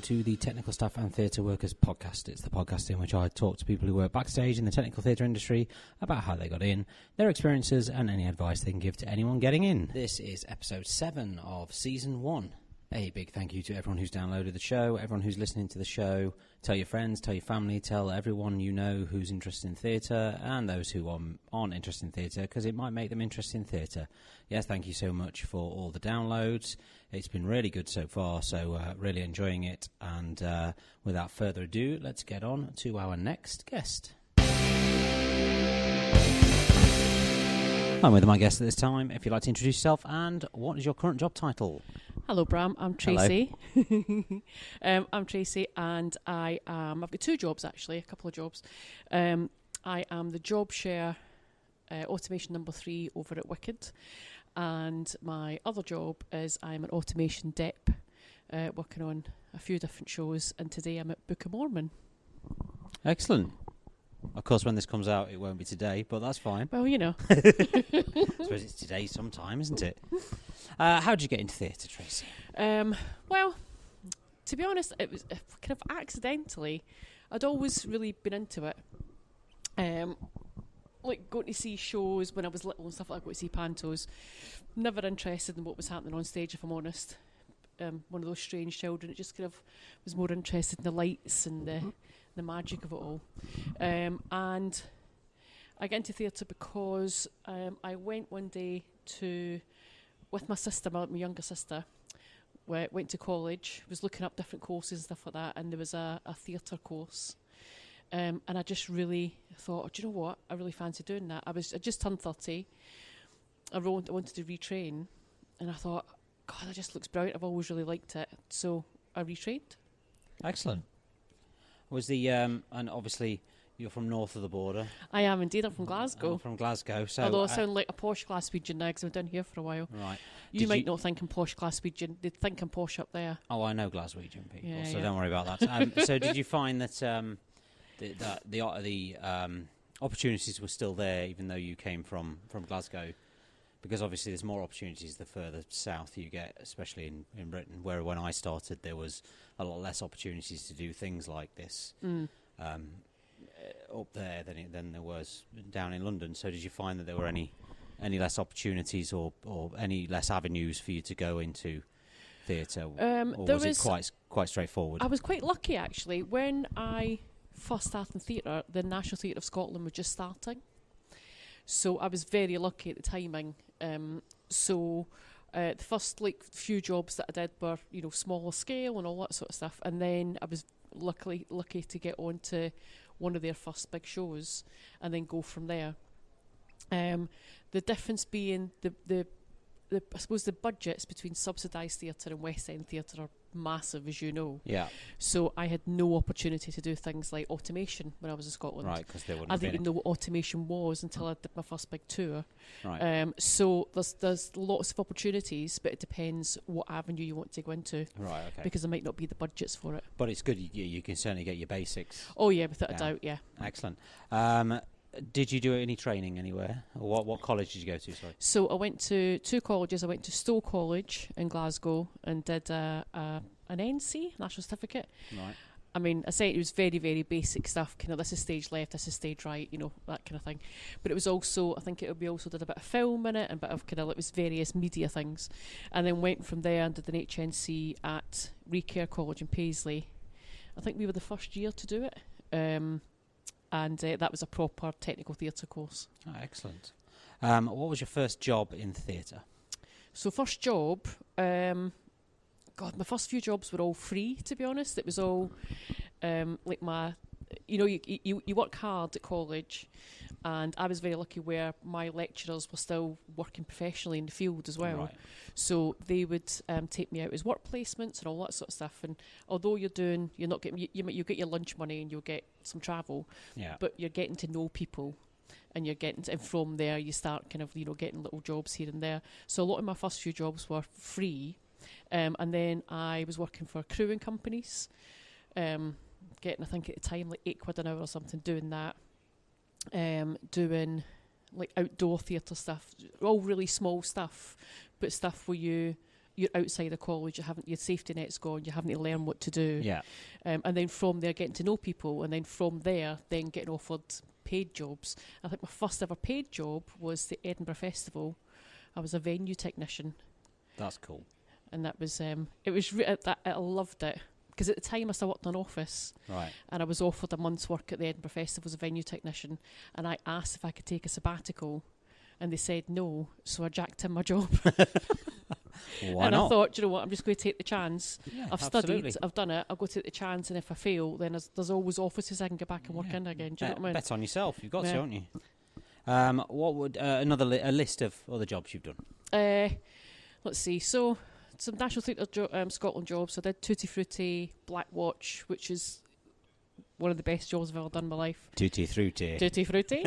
listening to the Technical Staff and Theatre Workers podcast. It's the podcast in which I talk to people who work backstage in the technical theatre industry about how they got in, their experiences, and any advice they can give to anyone getting in. This is episode 7 of season 1. A big thank you to everyone who's downloaded the show, everyone who's listening to the show. Tell your friends, tell your family, tell everyone you know who's interested in theatre and those who aren't interested in theatre, because it might make them interested in theatre. Yes, thank you so much for all the downloads. It's been really good so far, so really enjoying it. And without further ado, let's get on to our next guest. I'm with my guest at this time. If you'd like to introduce yourself, and what is your current job title? Hello, Bram. I'm Tracy. I'm Tracy, and I've got 2 jobs actually, a couple of jobs. I am the job share automation number 3 over at Wicked, and my other job is I'm an automation dep, working on a few different shows, and today I'm at Book of Mormon. Excellent. Of course, when this comes out, it won't be today, but that's fine. Well, you know. I suppose it's today sometime, isn't it? How did you get into theatre, Tracy? Well, to be honest, it was kind of accidentally. I'd always really been into it. Like going to see shows when I was little and stuff like that, going to see pantos. Never interested in what was happening on stage, if I'm honest. One of those strange children. It just kind of was more interested in the lights and the magic of it all. And I got into theatre because I went one day with my sister, my younger sister, went to college, was looking up different courses and stuff like that, and there was a theatre course. And I just really thought, do you know what? I really fancy doing that. I just turned 30. I wanted to retrain, and I thought, God, that just looks brilliant. I've always really liked it. So I retrained. Excellent. Was and obviously you're from north of the border. I am indeed. I'm from Glasgow. I'm from Glasgow. So although I sound like a posh Glaswegian now because I've been down here for a while. Right. You might not think I'm posh Glaswegian. They'd think I'm posh up there. Oh, I know Glaswegian people, Yeah, so yeah. don't worry about that. So did you find that the opportunities were still there, even though you came from Glasgow? Because obviously there's more opportunities the further south you get, especially in Britain, where when I started there was a lot less opportunities to do things like this up there than there was down in London. So did you find that there were any less opportunities or any less avenues for you to go into theatre? Or was it quite straightforward? I was quite lucky, actually. When I first started in theatre, the National Theatre of Scotland was just starting. So I was very lucky at the timing. The first few jobs that I did were, smaller scale and all that sort of stuff. And then I was lucky to get onto one of their first big shows and then go from there. The difference being I suppose the budgets between subsidised theatre and West End theatre are massive, as you know. Yeah. So I had no opportunity to do things like automation when I was in Scotland. Right, because they wouldn't. I didn't even know what automation was until I did my first big tour. Right. So there's lots of opportunities, but it depends what avenue you want to go into. Right. Okay. Because there might not be the budgets for it. But it's good. You can certainly get your basics. Oh yeah, without a doubt. Yeah. Excellent. Did you do any training anywhere? Or what college did you go to? Sorry. So I went to 2 colleges. I went to Stowe College in Glasgow and did an NC, National Certificate. Right. I mean, I say it was very, very basic stuff, kind of this is stage left, this is stage right, that kind of thing. But it was also, I think we also did a bit of film in it and a bit of it was various media things. And then went from there and did an HNC at Recare College in Paisley. I think we were the first year to do it. And that was a proper technical theatre course. Oh, excellent. What was your first job in theatre? So first job, my first few jobs were all free, to be honest. It was all like my, you work hard at college, and I was very lucky where my lecturers were still working professionally in the field as well. Right. So they would take me out as work placements and all that sort of stuff. And although you're not getting, you get your lunch money and you'll get some travel, but you're getting to know people. And you're and from there you start kind of, getting little jobs here and there. So a lot of my first few jobs were free. And then I was working for crewing companies, getting, I think at the time, like £8 an hour or something, doing that. Doing like outdoor theatre stuff, all really small stuff, but stuff where you you're outside of college, your safety net's gone, you're having to learn what to do. Yeah. And then from there, getting to know people, and then from there, then getting offered paid jobs. I think my first ever paid job was the Edinburgh Festival. I was a venue technician. That's cool. And that was, I loved it. Because at the time I still worked in an office. Right. And I was offered a month's work at the Edinburgh Festival as a venue technician. And I asked if I could take a sabbatical. And they said no. So I jacked in my job. Why and not? I thought, you know what, I'm just going to take the chance. Yeah, I've absolutely. studied, I've done it, I'll go take the chance, and if I fail, then there's always offices I can go back and work in again. Do you know what I mean? Bet on yourself. You've got to, Yeah. haven't you? What would a list of other jobs you've done? Let's see. So, some National Theatre Scotland jobs. So I did Tutti Frutti, Black Watch, which is one of the best jobs I've ever done in my life. Tutti Frutti. Tutti Frutti.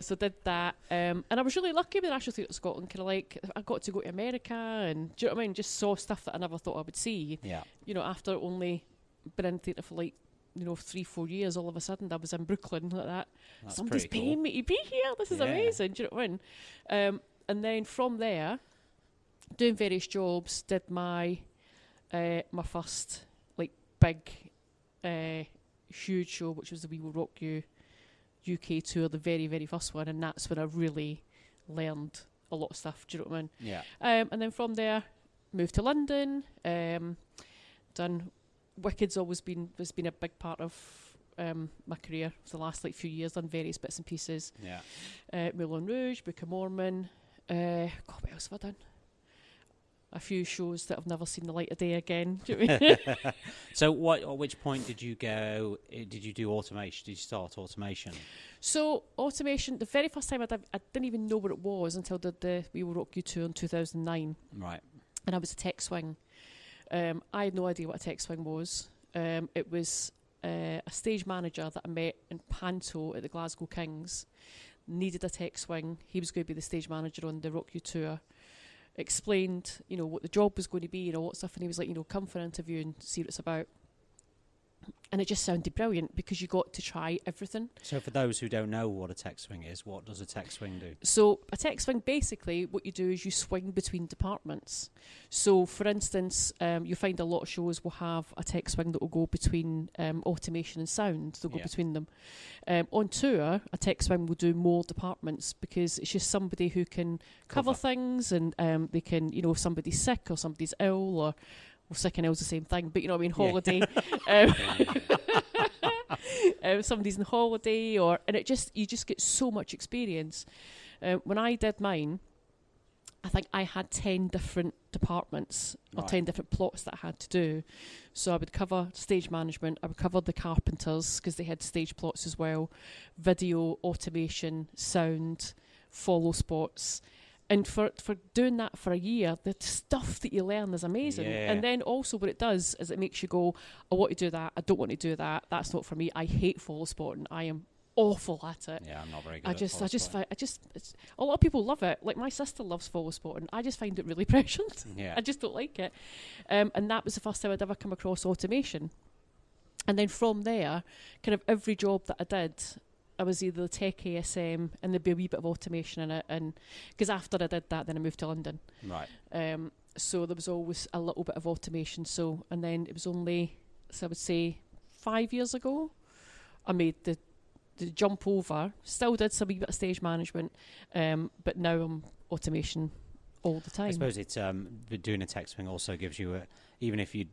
So did that. And I was really lucky with National Theatre Scotland. Kind of like, I got to go to America and, do you know what I mean? Just saw stuff that I never thought I would see. Yeah. You know, after only been in theatre for like, 3-4 years, all of a sudden I was in Brooklyn like that. That's Somebody's pretty paying cool. me to be here. This is amazing. Do you know what I mean? And then from there, doing various jobs, did my my first like big huge show, which was the We Will Rock You UK tour, the very, very first one, and that's when I really learned a lot of stuff. Do you know what I mean? Yeah. And then from there, moved to London. Done Wicked's always been a big part of my career for the last like few years. Done various bits and pieces. Yeah. Moulin Rouge, Book of Mormon. God, what else have I done? A few shows that I've never seen the light of day again. Do you know what I mean? So, at which point did you go? Did you do automation? Did you start automation? So, automation, the very first time I didn't even know what it was until the We Will Rock You tour in 2009. Right. And I was a tech swing. I had no idea what a tech swing was. It was a stage manager that I met in Panto at the Glasgow Kings. Needed a tech swing. He was going to be the stage manager on the Rock You tour. Explained, what the job was going to be and all that stuff, and he was like, come for an interview and see what it's about. And it just sounded brilliant because you got to try everything. So for those who don't know what a tech swing is, what does a tech swing do? So a tech swing, basically, what you do is you swing between departments. So, for instance, you'll find a lot of shows will have a tech swing that will go between automation and sound. They'll go between them. On tour, a tech swing will do more departments because it's just somebody who can cover things, and they can, if somebody's sick or somebody's ill, or sick and ill is the same thing, but you know what I mean, holiday. Somebody's on holiday, and you just get so much experience. When I did mine, I think I had 10 different departments or 10 different plots that I had to do. So I would cover stage management, I would cover the carpenters because they had stage plots as well, video, automation, sound, follow spots. And for doing that for a year, the stuff that you learn is amazing. Yeah. And then also what it does is it makes you go, I want to do that, I don't want to do that, that's not for me. I hate follow spotting. I am awful at it. Yeah, I'm not very good it's a lot of people love it. Like my sister loves follow spotting. I just find it really prescient. Yeah. I just don't like it. And that was the first time I'd ever come across automation. And then from there, kind of every job that I did, I was either the tech ASM and there'd be a wee bit of automation in it, and because after I did that, then I moved to London. Right. So there was always a little bit of automation. So, and then it was only, so I would say 5 years ago, I made the jump over. Still did some wee bit of stage management, but now I'm automation all the time. I suppose it's doing a tech swing also gives you even if you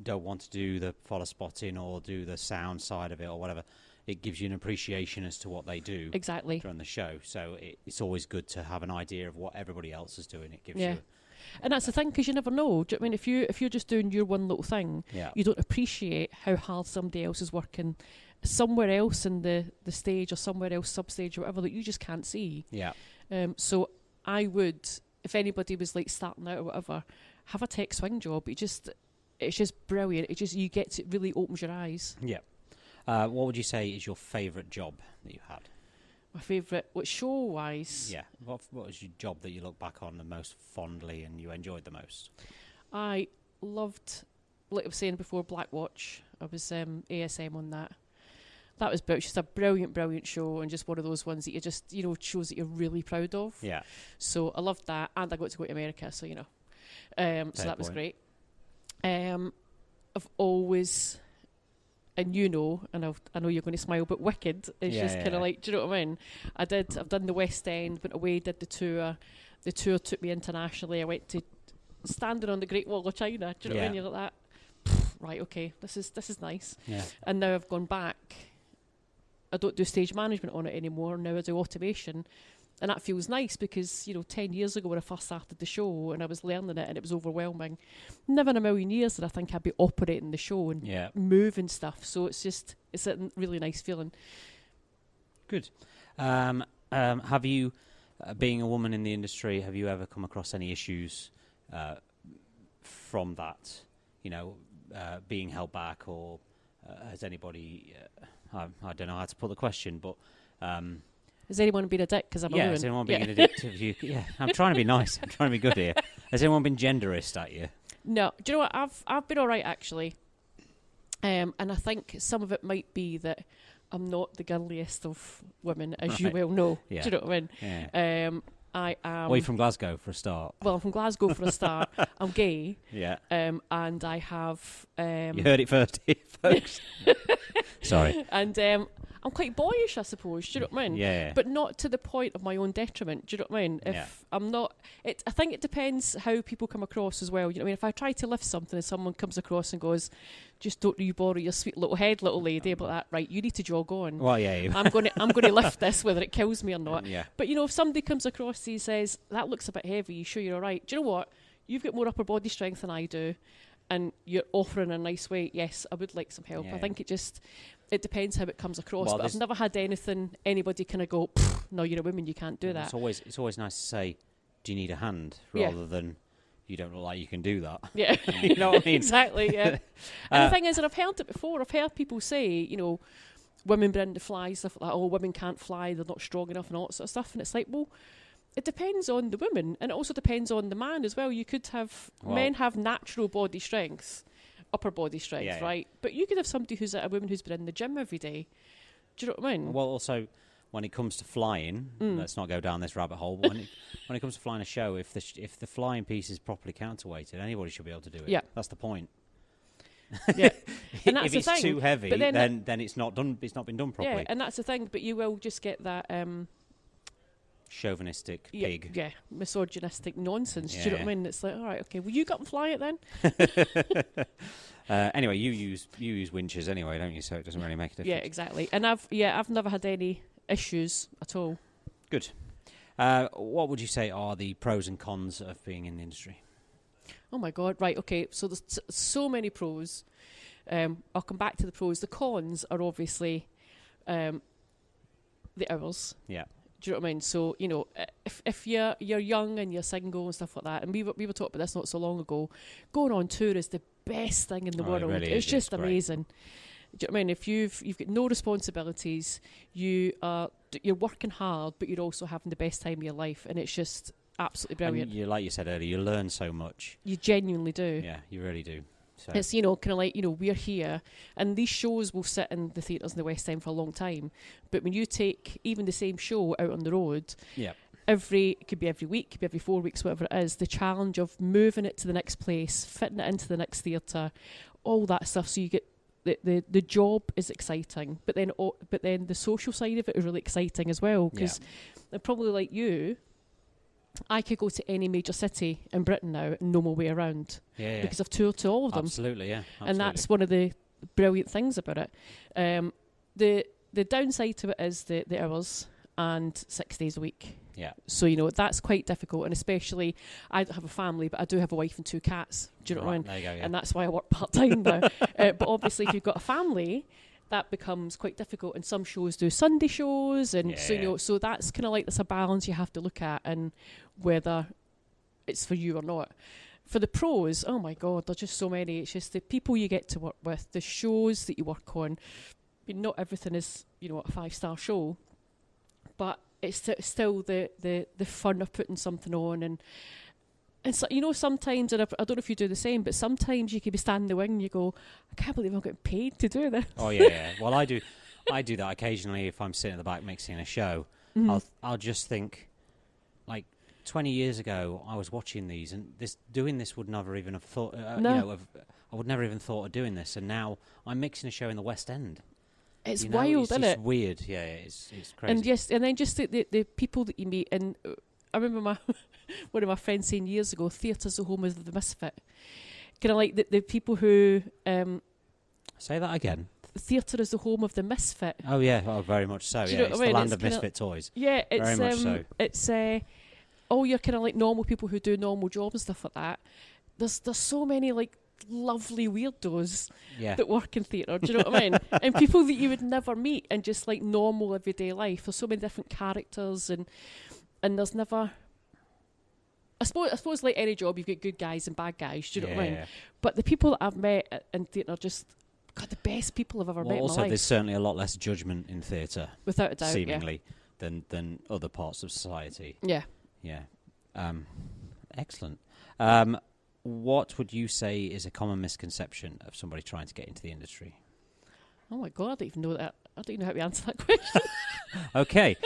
don't want to do the follow spotting or do the sound side of it or whatever, it gives you an appreciation as to what they do exactly during the show. So it's always good to have an idea of what everybody else is doing. It gives you. And that's the thing, because you never know. Do you know what I mean? If you're just doing your one little thing, you don't appreciate how hard somebody else is working somewhere else in the stage or somewhere else, substage or whatever, that you just can't see. Yeah. So I would, if anybody was like starting out or whatever, have a tech swing job. It's just brilliant. It really opens your eyes. Yeah. What would you say is your favourite job that you had? My favourite, show-wise? Yeah. What was your job that you look back on the most fondly and you enjoyed the most? I loved, like I was saying before, Black Watch. I was ASM on that. That was just a brilliant, brilliant show, and just one of those ones that you just, shows that you're really proud of. Yeah. So I loved that, and I got to go to America, so, So that was great. I've always, and you know, and I know you're going to smile, but Wicked is just kind of like, do you know what I mean? I've done the West End, went away, did the tour. The tour took me internationally. I went to standing on the Great Wall of China. Do you know what I mean? You're like that. Right, okay, this is nice. Yeah. And now I've gone back. I don't do stage management on it anymore. Now I do automation. And that feels nice because, 10 years ago when I first started the show and I was learning it and it was overwhelming, never in a million years did I think I'd be operating the show and moving stuff. So it's a really nice feeling. Good. Have you, being a woman in the industry, have you ever come across any issues from that? Being held back, or has anybody... I don't know how to put the question, but... has anyone been a dick because I'm a woman? Has anyone been a dick to you? Yeah, I'm trying to be nice. I'm trying to be good here. Has anyone been genderist at you? No. Do you know what? I've been all right, actually. And I think some of it might be that I'm not the girliest of women, as you well know. Yeah. Do you know what I mean? Yeah. I am... Well, you're from Glasgow, for a start. Well, I'm from Glasgow, for a start. I'm gay. Yeah. And I have... you heard it first here, folks. Sorry. And I'm quite boyish, I suppose. Do you know what I mean? Yeah. But not to the point of my own detriment. Do you know what I mean? If I'm not... I think it depends how people come across as well. You know what I mean? If I try to lift something and someone comes across and goes, just don't you borrow your sweet little head, little lady, about that, right, you need to jog on. Well, yeah. I'm going to lift this, whether it kills me or not. Yeah. But, if somebody comes across and says, that looks a bit heavy, you sure you're all right? Do you know what? You've got more upper body strength than I do, and you're offering a nice weight. Yes, I would like some help. I think it depends how it comes across. Well, but I've never had anybody kind of go, no, you're a woman, you can't do that. It's always nice to say, do you need a hand, rather than you don't look like you can do that. Yeah. You know what I mean? Exactly, yeah. And the thing is, and I've heard it before, I've heard people say, women bring the fly, stuff like, oh, women can't fly, they're not strong enough and all that sort of stuff. And it's like, well, it depends on the woman, and it also depends on the man as well. You could have... men have natural body strength, upper body strength, right? But you could have somebody a woman who's been in the gym every day. Do you know what I mean? Well, also... when it comes to flying, let's not go down this rabbit hole. But when it comes to flying a show, if the flying piece is properly counterweighted, anybody should be able to do it. Yeah, that's the point. Yeah, and that's if it's too heavy, then it's not done. It's not been done properly. Yeah, and that's the thing. But you will just get that chauvinistic pig. Yeah, misogynistic nonsense. Do you know what I mean? It's like, all right, okay, will you go up and fly it then? Anyway, you use winches anyway, don't you? So it doesn't really make a difference. Yeah, exactly. And I've never had any issues at all. Good. What would you say are the pros and cons of being in the industry? Oh my God! Right, okay. So there's so many pros. I'll come back to the pros. The cons are obviously the hours. Yeah. Do you know what I mean? So if you're young and you're single and stuff like that, and we were talking about this not so long ago, going on tour is the best thing in the world. It really it's just amazing. Great. Do you know what I mean? If you've got no responsibilities, you're working hard, but you're also having the best time of your life, and it's just absolutely brilliant. And like you said earlier, you learn so much. You genuinely do. Yeah, you really do. So. It's kind of like we're here, and these shows will sit in the theatres in the West End for a long time. But when you take even the same show out on the road, it could be every week, could be every 4 weeks, whatever it is. The challenge of moving it to the next place, fitting it into the next theatre, all that stuff. So you get. The job is exciting, but then the social side of it is really exciting as well, because probably like you, I could go to any major city in Britain now and know my way around because I've toured to all of them. Absolutely, yeah. Absolutely. And that's one of the brilliant things about it. The downside to it is the hours and 6 days a week. Yeah. So, that's quite difficult. And especially, I don't have a family, but I do have a wife and 2 cats. Do you know what I mean? There you go, yeah. And that's why I work part-time now. But obviously, if you've got a family, that becomes quite difficult. And some shows do Sunday shows. And so that's kind of like there's a balance you have to look at and whether it's for you or not. For the pros, oh my God, there's just so many. It's just the people you get to work with, the shows that you work on. I mean, not everything is, a 5-star show. But it's still the fun of putting something on, and so, sometimes, and I don't know if you do the same, but sometimes you could be standing in the wing and you go, I can't believe I'm getting paid to do this. Oh yeah. Well, I do that occasionally if I'm sitting at the back mixing a show. Mm-hmm. I'll just think, like, 20 years ago, I was watching these, and doing this would never even have thought. No. I would never even thought of doing this, and now I'm mixing a show in the West End. It's wild, isn't it? It's weird. Yeah, it's crazy. And yes, and then just the people that you meet. And I remember one of my friends saying years ago, theatre's the home of the misfit. Kind of like the people who. Say that again. Theatre is the home of the misfit. Oh yeah, very much so. Yeah, it's the land of misfit toys. Yeah, it's very much so. It's all your kind of like normal people who do normal jobs and stuff like that. There's so many like lovely weirdos that work in theatre. Do you know what I mean? And people that you would never meet in just like normal everyday life. There's so many different characters, and there's never. I suppose like any job, you've got good guys and bad guys. Do you know what I mean? Yeah. But the people that I've met in theatre are just. God, the best people I've ever met in my life. Also, there's certainly a lot less judgment in theatre, without a doubt, seemingly, than other parts of society. Yeah. Yeah. Excellent. What would you say is a common misconception of somebody trying to get into the industry? Oh my God, I don't even know that. I don't even know how to answer that question. Okay.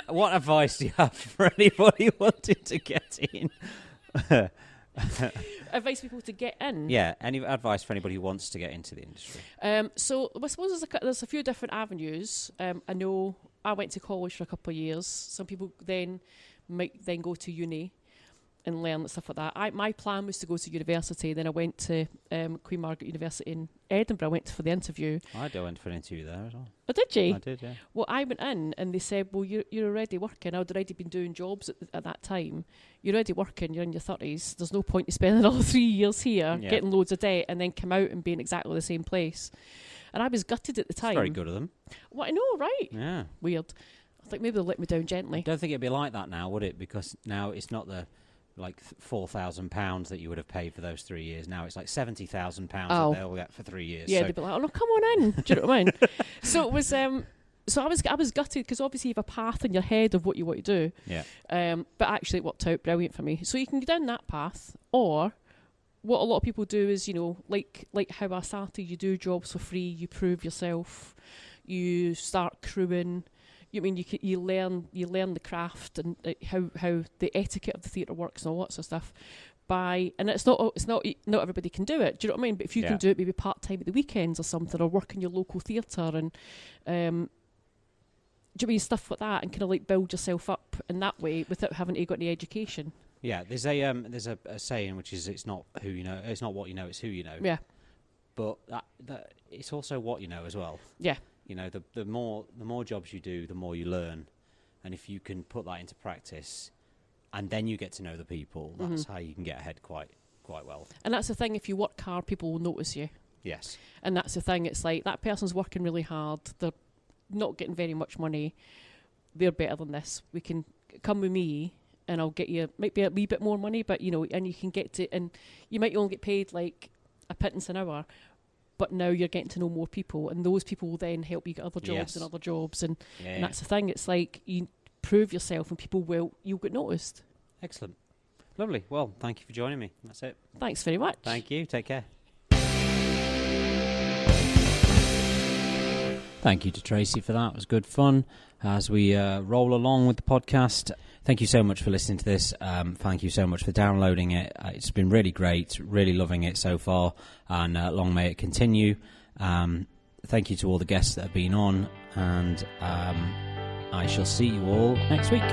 What advice do you have for anybody wanting to get in? Advise people to get in. Yeah, any advice for anybody who wants to get into the industry? So I suppose there's a few different avenues. I know I went to college for a couple of years. Some people might then go to uni and learn stuff like that. My plan was to go to university. Then I went to Queen Margaret University in Edinburgh. I went for the interview. I went for an interview there as well. Oh, did you? I did, yeah. Well, I went in and they said, well, you're already working. I'd already been doing jobs at that time. You're already working. You're in your 30s. There's no point in spending all 3 years here getting loads of debt and then come out and be in exactly the same place. And I was gutted at the time. It's very good of them. Well, I know, right? Yeah. Weird. I think maybe they'll let me down gently. I don't think it'd be like that now, would it? Because now it's not the £4,000 that you would have paid for those 3 years. Now it's like £70,000 that they'll get for 3 years. Yeah, so. they'd be like, "Oh no, come on in." Do you know what I mean? So it was. So I was gutted because obviously you have a path in your head of what you want to do. Yeah. But actually, it worked out brilliant for me. So you can go down that path, or what a lot of people do is, like how I started. You do jobs for free. You prove yourself. You start crewing. You learn the craft and how the etiquette of the theatre works and all that sort of stuff. And it's not everybody can do it. Do you know what I mean? But if you can do it maybe part time at the weekends or something, or work in your local theatre and do you mean stuff like that, and kind of like build yourself up in that way without having to got any education. Yeah, there's a saying which is it's not who you know, it's not what you know, it's who you know. Yeah. But that it's also what you know as well. Yeah. The more jobs you do, the more you learn, and if you can put that into practice, and then you get to know the people, that's how you can get ahead quite well. And that's the thing: if you work hard, people will notice you. Yes. And that's the thing: it's like that person's working really hard. They're not getting very much money. They're better than this. We can come with me, and I'll get you might be a wee bit more money, but and you can get to, and you might only get paid like a pittance an hour. But now you're getting to know more people, and those people will then help you get other jobs and other jobs, and that's the thing. It's like you prove yourself, and you'll get noticed. Excellent, lovely. Well, thank you for joining me. That's it. Thanks very much. Thank you. Take care. Thank you to Tracy for that. It was good fun as we roll along with the podcast. Thank you so much for listening to this. Thank you so much for downloading it. It's been really great, really loving it so far, and long may it continue. Thank you to all the guests that have been on, and I shall see you all next week.